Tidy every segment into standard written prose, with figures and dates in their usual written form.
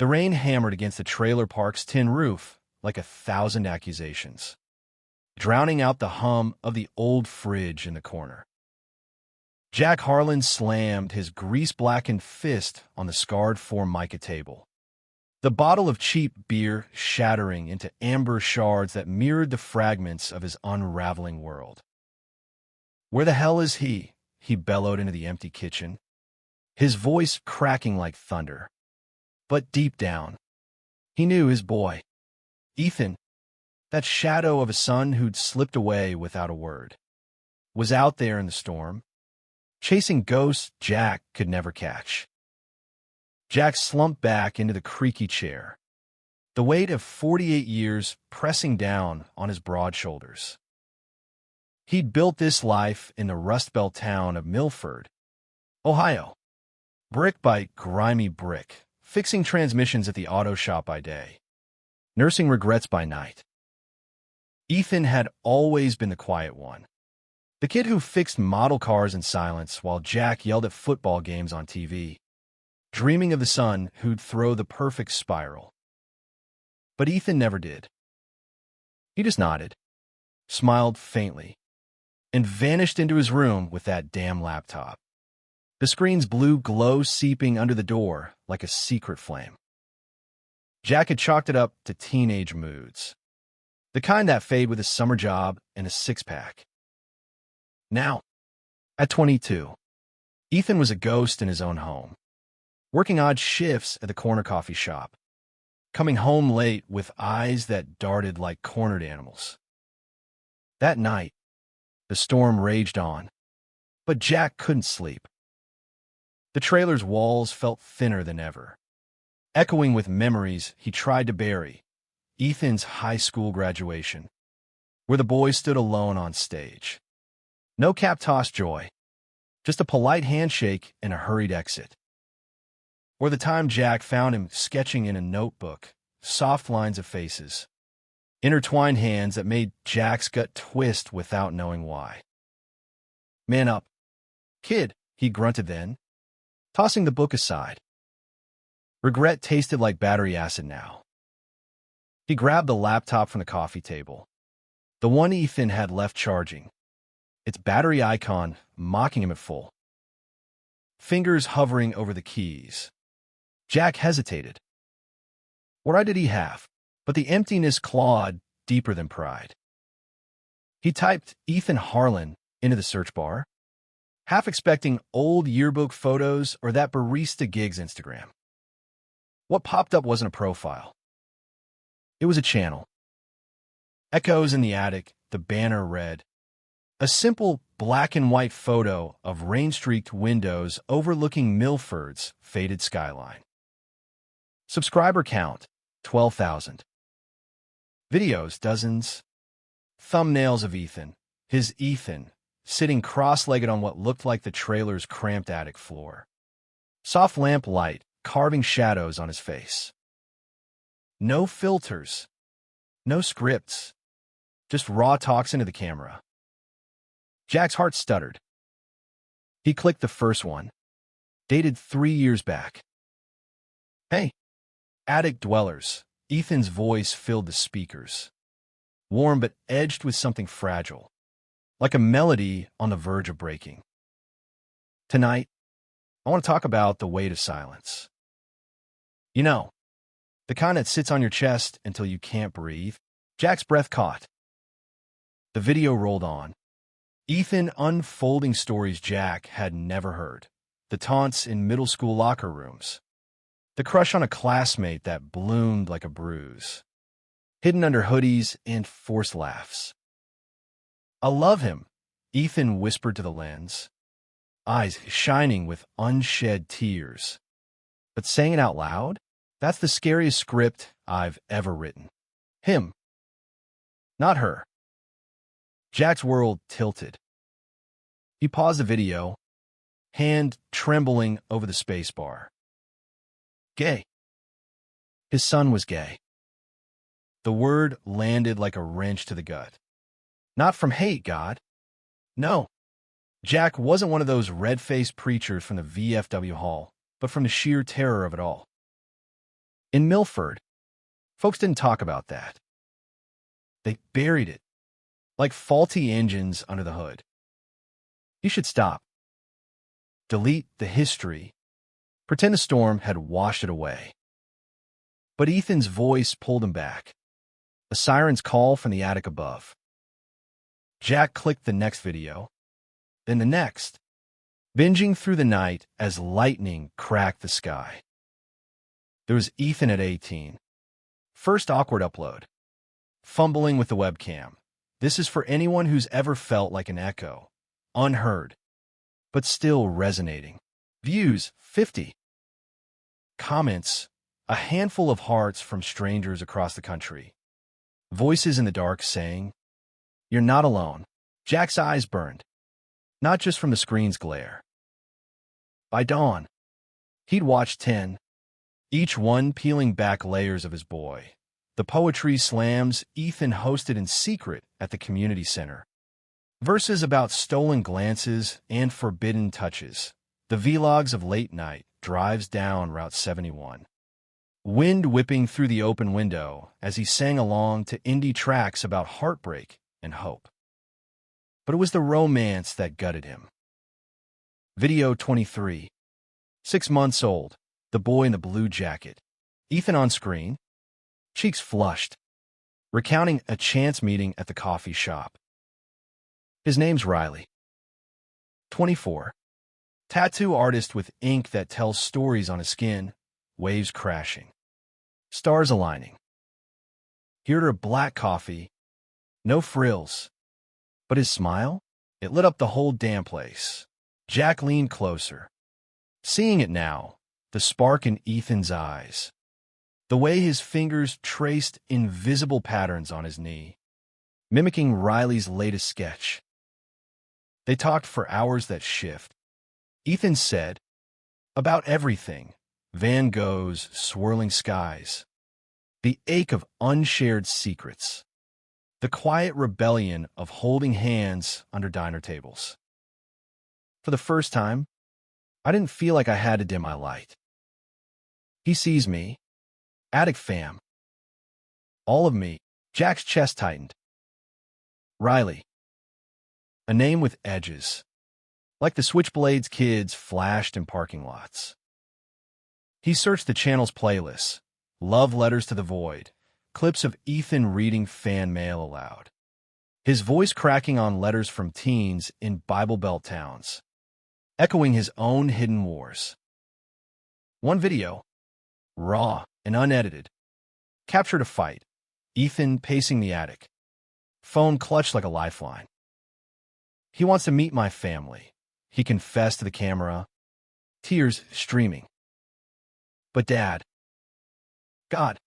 The rain hammered against the trailer park's tin roof like 1,000 accusations, drowning out the hum of the old fridge in the corner. Jack Harlan slammed his grease-blackened fist on the scarred Formica table, the bottle of cheap beer shattering into amber shards that mirrored the fragments of his unraveling world. "Where the hell is he?" he bellowed into the empty kitchen, his voice cracking like thunder. But deep down, he knew his boy, Ethan, that shadow of a son who'd slipped away without a word, was out there in the storm, chasing ghosts Jack could never catch. Jack slumped back into the creaky chair, the weight of 48 years pressing down on his broad shoulders. He'd built this life in the Rust Belt town of Milford, Ohio, brick by grimy brick, fixing transmissions at the auto shop by day, nursing regrets by night. Ethan had always been the quiet one, the kid who fixed model cars in silence while Jack yelled at football games on TV, dreaming of the son who'd throw the perfect spiral. But Ethan never did. He just nodded, smiled faintly, and vanished into his room with that damn laptop, the screen's blue glow seeping under the door like a secret flame. Jack had chalked it up to teenage moods, the kind that fade with a summer job and a six-pack. Now, at 22, Ethan was a ghost in his own home, working odd shifts at the corner coffee shop, coming home late with eyes that darted like cornered animals. That night, the storm raged on, but Jack couldn't sleep. The trailer's walls felt thinner than ever, echoing with memories he tried to bury, Ethan's high school graduation, where the boy stood alone on stage. No cap-toss joy, just a polite handshake and a hurried exit. Or the time Jack found him sketching in a notebook, soft lines of faces, intertwined hands that made Jack's gut twist without knowing why. "Man up, kid," he grunted then, tossing the book aside. Regret tasted like battery acid now. He grabbed the laptop from the coffee table, the one Ethan had left charging, its battery icon mocking him at full. Fingers hovering over the keys. Jack hesitated. What did he have? But the emptiness clawed deeper than pride. He typed Ethan Harlan into the search bar, half expecting old yearbook photos or that barista gigs Instagram. What popped up wasn't a profile. It was a channel. Echoes in the Attic, the banner read, a simple black and white photo of rain-streaked windows overlooking Milford's faded skyline. Subscriber count, 12,000. Videos, dozens. Thumbnails of Ethan, his Ethan, sitting cross-legged on what looked like the trailer's cramped attic floor. Soft lamp light carving shadows on his face. No filters, no scripts, just raw talks into the camera. Jack's heart stuttered. He clicked the first one, dated 3 years back. "Hey, attic dwellers," Ethan's voice filled the speakers, warm but edged with something fragile, like a melody on the verge of breaking. "Tonight, I want to talk about the weight of silence. You know, the kind that sits on your chest until you can't breathe." Jack's breath caught. The video rolled on, Ethan unfolding stories Jack had never heard, the taunts in middle school locker rooms, the crush on a classmate that bloomed like a bruise, hidden under hoodies and forced laughs. "I love him," Ethan whispered to the lens, eyes shining with unshed tears. But saying it out loud, that's the scariest script I've ever written. Him, not her. Jack's world tilted. He paused the video, hand trembling over the spacebar. Gay. His son was gay. The word landed like a wrench to the gut. Not from hate, God. No. Jack wasn't one of those red-faced preachers from the VFW hall, but from the sheer terror of it all. In Milford, folks didn't talk about that. They buried it, like faulty engines under the hood. You should stop. Delete the history. Pretend a storm had washed it away. But Ethan's voice pulled him back. A siren's call from the attic above. Jack clicked the next video, then the next, binging through the night as lightning cracked the sky. There was Ethan at 18. First awkward upload. Fumbling with the webcam. This is for anyone who's ever felt like an echo. Unheard, but still resonating. Views, 50. Comments, a handful of hearts from strangers across the country. Voices in the dark saying, "You're not alone." Jack's eyes burned, not just from the screen's glare. By dawn, he'd watched 10, each one peeling back layers of his boy. The poetry slams Ethan hosted in secret at the community center. Verses about stolen glances and forbidden touches. The vlogs of late night drives down Route 71. Wind whipping through the open window as he sang along to indie tracks about heartbreak and hope. But it was the romance that gutted him. Video 23. 6 months old, the boy in the blue jacket. Ethan on screen, cheeks flushed, recounting a chance meeting at the coffee shop. His name's Riley. 24. Tattoo artist with ink that tells stories on his skin, waves crashing, stars aligning. He ordered a black coffee, no frills, but his smile, it lit up the whole damn place. Jack leaned closer, seeing it now, the spark in Ethan's eyes, the way his fingers traced invisible patterns on his knee, mimicking Riley's latest sketch. They talked for hours that shift. Ethan said, about everything, Van Gogh's swirling skies, the ache of unshared secrets, the quiet rebellion of holding hands under diner tables. For the first time, I didn't feel like I had to dim my light. He sees me, attic fam, all of me. Jack's chest tightened. Riley, a name with edges, like the Switchblades kids flashed in parking lots. He searched the channel's playlists, love letters to the void, clips of Ethan reading fan mail aloud, his voice cracking on letters from teens in Bible Belt towns, echoing his own hidden wars. One video, raw and unedited, captured a fight, Ethan pacing the attic, phone clutched like a lifeline. He wants to meet my family, he confessed to the camera, tears streaming. But Dad, God,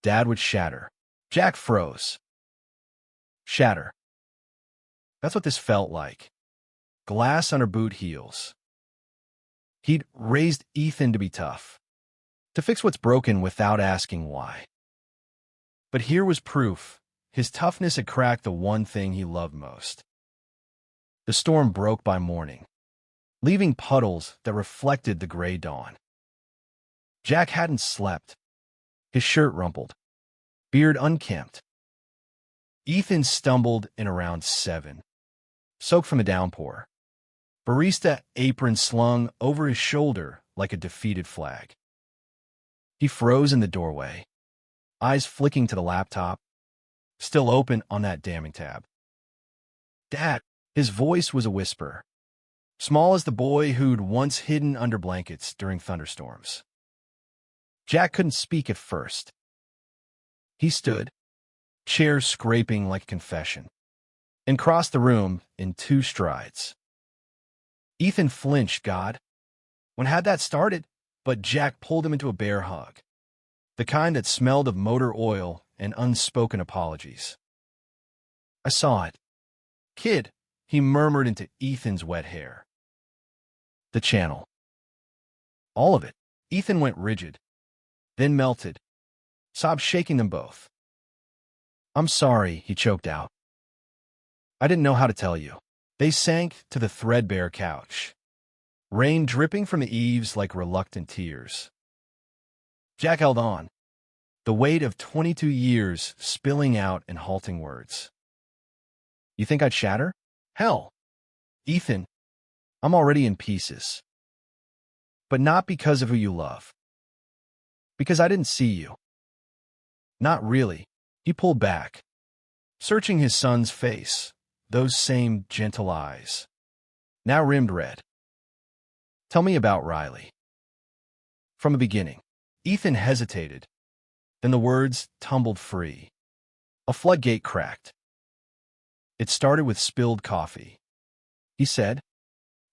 Dad would shatter. Jack froze. Shatter. That's what this felt like. Glass under boot heels. He'd raised Ethan to be tough, to fix what's broken without asking why. But here was proof. His toughness had cracked the one thing he loved most. The storm broke by morning, leaving puddles that reflected the gray dawn. Jack hadn't slept, his shirt rumpled, beard unkempt. Ethan stumbled in around 7, soaked from the downpour, barista apron slung over his shoulder like a defeated flag. He froze in the doorway, eyes flicking to the laptop, still open on that damning tab. Dad, his voice was a whisper, small as the boy who'd once hidden under blankets during thunderstorms. Jack couldn't speak at first. He stood, chair scraping like a confession, and crossed the room in 2 strides. Ethan flinched, God. When had that started? But Jack pulled him into a bear hug, the kind that smelled of motor oil and unspoken apologies. I saw it. Kid, he murmured into Ethan's wet hair. The channel. All of it. Ethan went rigid, then melted, sobs shaking them both. I'm sorry, he choked out. I didn't know how to tell you. They sank to the threadbare couch, rain dripping from the eaves like reluctant tears. Jack held on, the weight of 22 years spilling out in halting words. You think I'd shatter? Hell, Ethan, I'm already in pieces. But not because of who you love. Because I didn't see you. Not really. He pulled back, searching his son's face, those same gentle eyes, now rimmed red. Tell me about Riley. From the beginning. Ethan hesitated. Then the words tumbled free. A floodgate cracked. It started with spilled coffee. He said,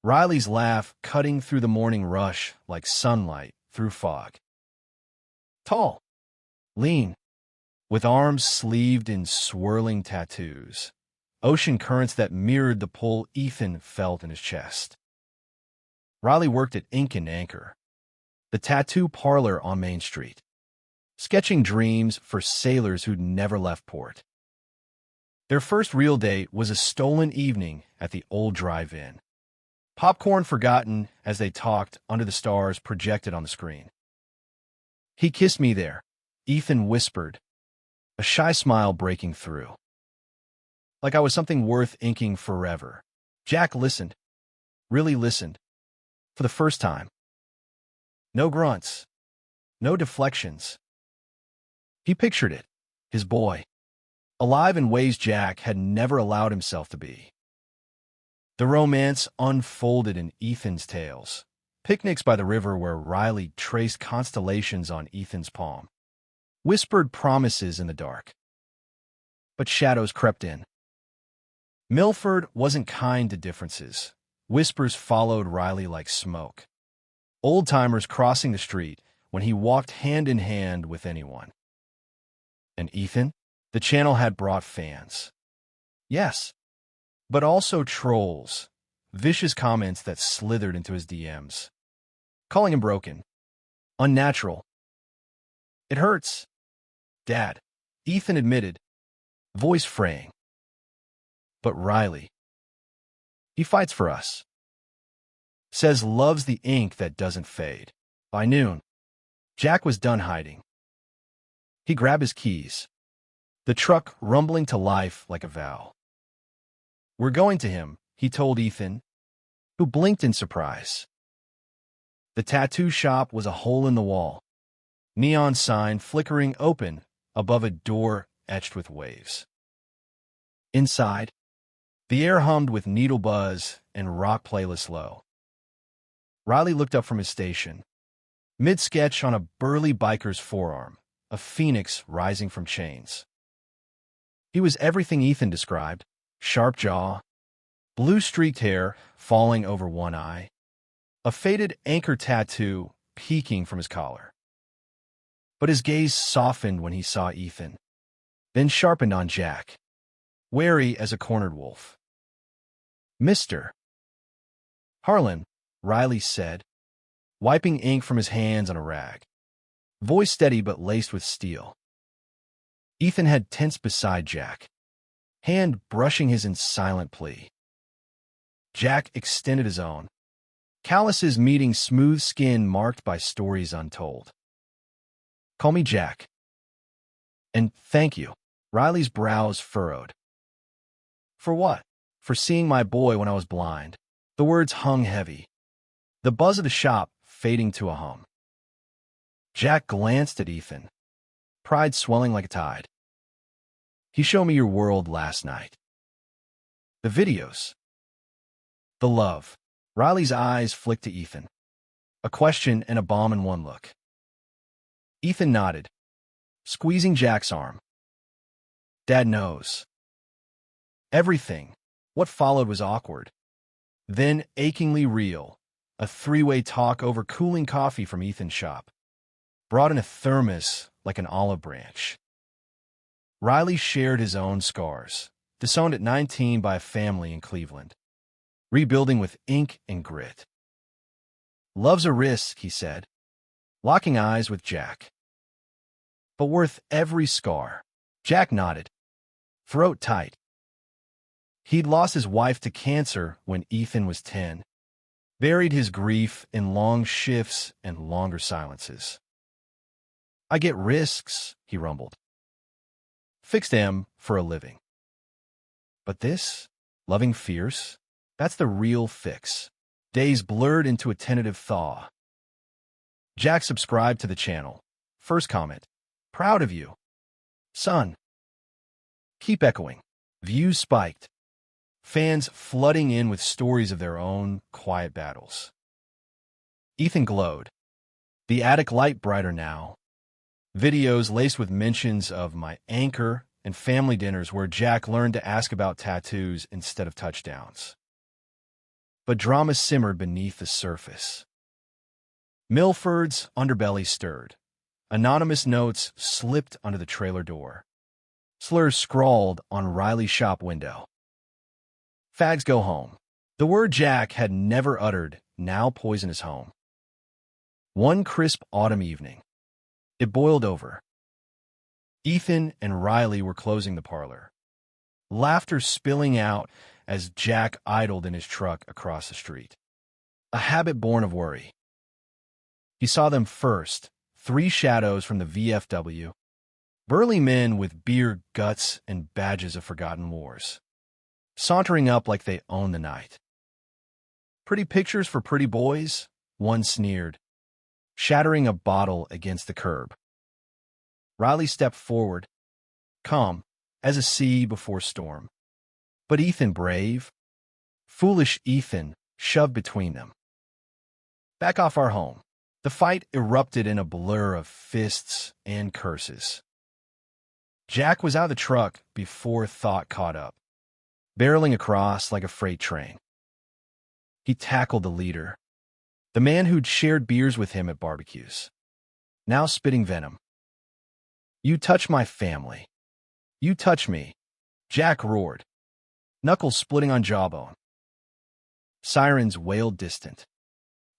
Riley's laugh cutting through the morning rush like sunlight through fog. Tall, lean, with arms sleeved in swirling tattoos, ocean currents that mirrored the pull Ethan felt in his chest. Riley worked at Ink and Anchor, the tattoo parlor on Main Street, sketching dreams for sailors who'd never left port. Their first real date was a stolen evening at the old drive-in. Popcorn forgotten as they talked under the stars projected on the screen. He kissed me there, Ethan whispered, a shy smile breaking through. Like I was something worth inking forever. Jack listened, really listened, for the first time. No grunts, no deflections. He pictured it, his boy, alive in ways Jack had never allowed himself to be. The romance unfolded in Ethan's tales, picnics by the river where Riley traced constellations on Ethan's palm, whispered promises in the dark. But shadows crept in. Milford wasn't kind to differences. Whispers followed Riley like smoke. Old-timers crossing the street when he walked hand in hand with anyone. And Ethan? The channel had brought fans. Yes, but also trolls, vicious comments that slithered into his DMs, calling him broken, unnatural. It hurts, Dad, Ethan admitted, voice fraying. But Riley, he fights for us. Says loves the ink that doesn't fade. By noon, Jack was done hiding. He grabbed his keys, the truck rumbling to life like a vow. We're going to him, he told Ethan, who blinked in surprise. The tattoo shop was a hole in the wall, neon sign flickering open above a door etched with waves. Inside, the air hummed with needle buzz and rock playlist low. Riley looked up from his station, mid-sketch on a burly biker's forearm, a phoenix rising from chains. He was everything Ethan described, sharp jaw, blue-streaked hair falling over one eye, a faded anchor tattoo peeking from his collar. But his gaze softened when he saw Ethan, then sharpened on Jack, wary as a cornered wolf. Mr. Harlan, Riley said, wiping ink from his hands on a rag, voice steady but laced with steel. Ethan had tensed beside Jack, hand brushing his in silent plea. Jack extended his own, calluses meeting smooth skin marked by stories untold. Call me Jack. And thank you. Riley's brows furrowed. For what? For seeing my boy when I was blind. The words hung heavy, the buzz of the shop fading to a hum. Jack glanced at Ethan, pride swelling like a tide. He showed me your world last night. The videos. The love. Riley's eyes flicked to Ethan, a question and a bomb in one look. Ethan nodded, squeezing Jack's arm. Dad knows. Everything. What followed was awkward, then achingly real. A three-way talk over cooling coffee from Ethan's shop, brought in a thermos like an olive branch. Riley shared his own scars, disowned at 19 by a family in Cleveland, rebuilding with ink and grit. Love's a risk, he said, locking eyes with Jack. But worth every scar. Jack nodded, throat tight. He'd lost his wife to cancer when Ethan was 10, buried his grief in long shifts and longer silences. I get risks, he rumbled. Fixed them for a living. But this, loving fierce, that's the real fix. Days blurred into a tentative thaw. Jack subscribed to the channel. First comment. Proud of you. Son. Keep echoing. Views spiked. Fans flooding in with stories of their own quiet battles. Ethan glowed. The attic light brighter now. Videos laced with mentions of my anchor and family dinners where Jack learned to ask about tattoos instead of touchdowns. But drama simmered beneath the surface. Milford's underbelly stirred. Anonymous notes slipped under the trailer door. Slurs scrawled on Riley's shop window. Fags go home. The word Jack had never uttered now poisoned his home. One crisp autumn evening, it boiled over. Ethan and Riley were closing the parlor. Laughter spilling out as Jack idled in his truck across the street. A habit born of worry. He saw them first, three shadows from the VFW, burly men with beer guts and badges of forgotten wars, sauntering up like they owned the night. Pretty pictures for pretty boys, one sneered, shattering a bottle against the curb. Riley stepped forward, calm as a sea before storm. But Ethan, brave, foolish Ethan, shoved between them. Back off our home. The fight erupted in a blur of fists and curses. Jack was out of the truck before thought caught up, barreling across like a freight train. He tackled the leader, the man who'd shared beers with him at barbecues, now spitting venom. You touch my family. You touch me. Jack roared, knuckles splitting on jawbone. Sirens wailed distant.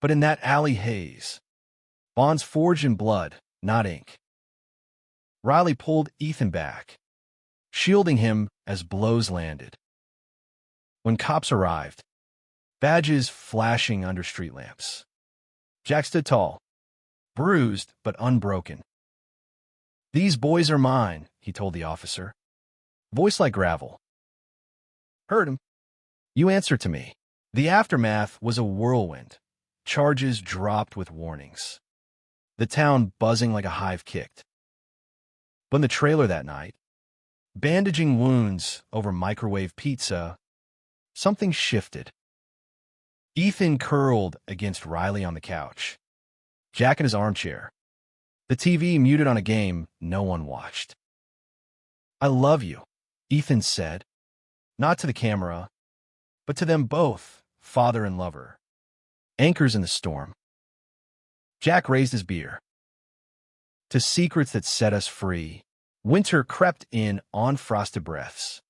But in that alley haze, bonds forged in blood, not ink. Riley pulled Ethan back, shielding him as blows landed. When cops arrived, badges flashing under street lamps, Jack stood tall, bruised but unbroken. These boys are mine, he told the officer, voice like gravel. Heard him. You answer to me. The aftermath was a whirlwind. Charges dropped with warnings. The town buzzing like a hive kicked. But in the trailer that night, bandaging wounds over microwave pizza, something shifted. Ethan curled against Riley on the couch, Jack in his armchair, the TV muted on a game no one watched. I love you, Ethan said, not to the camera, but to them both, father and lover. Anchors in the storm. Jack raised his beer. To secrets that set us free, winter crept in on frosted breaths.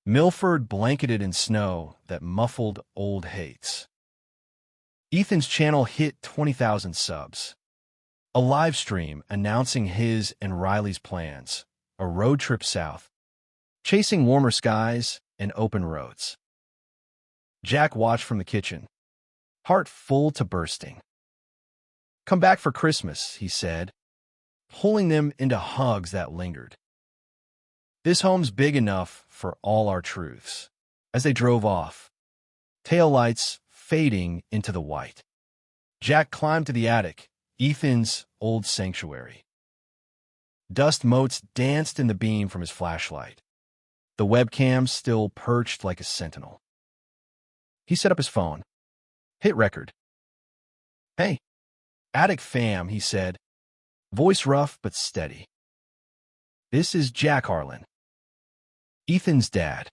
Milford blanketed in snow that muffled old hates. Ethan's channel hit 20,000 subs. A live stream announcing his and Riley's plans, a road trip south, chasing warmer skies and open roads. Jack watched from the kitchen, heart full to bursting. Come back for Christmas, he said, pulling them into hugs that lingered. This home's big enough for all our truths. As they drove off, taillights fading into the white, Jack climbed to the attic, Ethan's old sanctuary. Dust motes danced in the beam from his flashlight, the webcam still perched like a sentinel. He set up his phone. Hit record. Hey, attic fam, he said, voice rough but steady. This is Jack Harlan, Ethan's dad.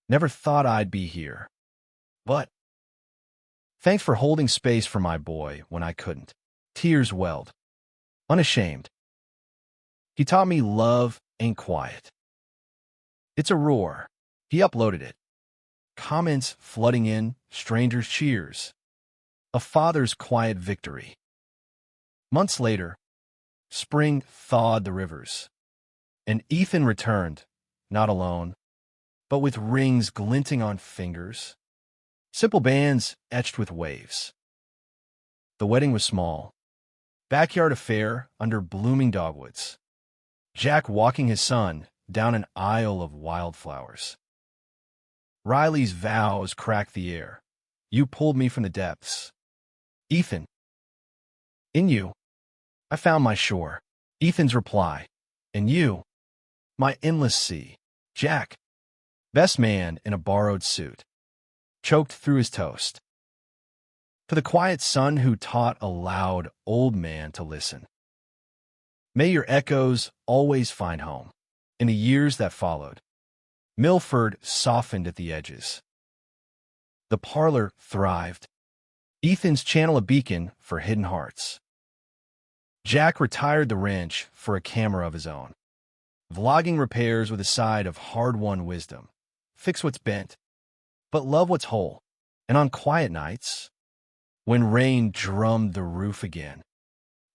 Never thought I'd be here, but thanks for holding space for my boy when I couldn't. Tears welled, unashamed. He taught me love ain't quiet. It's a roar. He uploaded it. Comments flooding in, strangers' cheers. A father's quiet victory. Months later, spring thawed the rivers, and Ethan returned, not alone, but with rings glinting on fingers, simple bands etched with waves. The wedding was small, Backyard affair under blooming dogwoods. Jack walking his son down an aisle of wildflowers. Riley's vows cracked the air. You pulled me from the depths. Ethan. In you, I found my shore. Ethan's reply. In you, my endless sea. Jack. Best man in a borrowed suit. Choked through his toast. For the quiet son who taught a loud old man to listen. May your echoes always find home. In the years that followed, Milford softened at the edges. The parlor thrived. Ethan's channel a beacon for hidden hearts. Jack retired the wrench for a camera of his own. Vlogging repairs with a side of hard-won wisdom. Fix what's bent, but love what's whole. And on quiet nights, when rain drummed the roof again,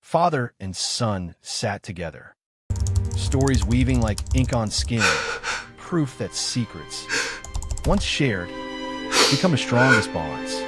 father and son sat together. Stories weaving like ink on skin, proof that secrets, once shared, become the strongest bonds.